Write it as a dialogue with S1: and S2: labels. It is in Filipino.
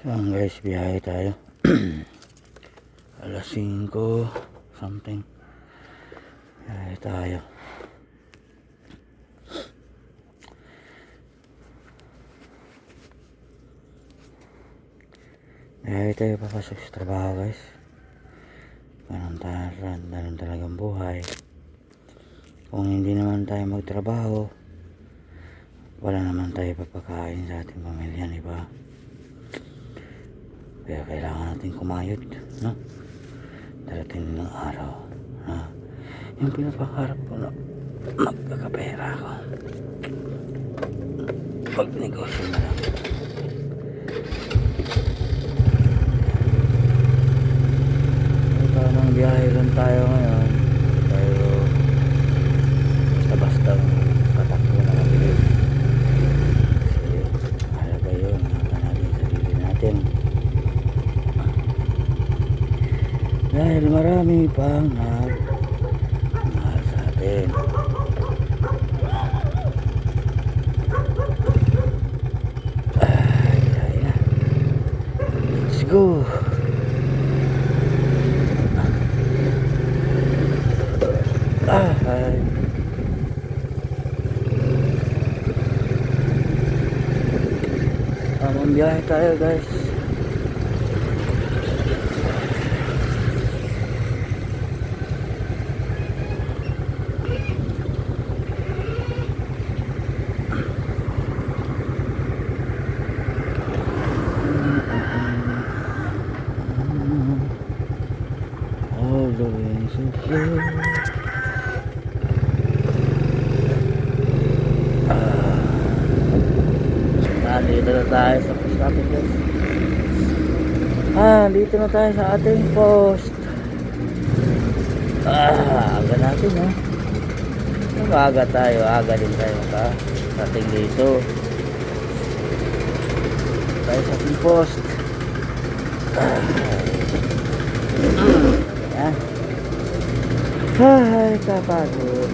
S1: Ayan guys, biyahe tayo. Alas 5 something. Biyahe tayo. Biyahe tayo papasok sa trabaho guys. Ganun talagang buhay. Kung hindi naman tayo magtrabaho, wala naman tayo papakain sa ating pamilya, di ba? Kaya kailangan natin kumayod, no? Darating ng araw na yung pinapangarap ko na magkakapera ako. Magnegosyo na lang. Tamang biyahe lang tayo ngayon. Pero basta-basta patakbo na mabilis. Kasi mahalaga yun. Nakita natin sarili natin. Dahil marami pang nagmahal sa atin. Ay, let's go. Ay. Tamang biyahe tayo guys. All the way so slow. Dito na tayo sa post natin guys. Dito na tayo sa ating post. Aga natin, no? Aga tayo, aga din tayo ating dito. Tayo sa ating post. Yan. Ay, kapagod.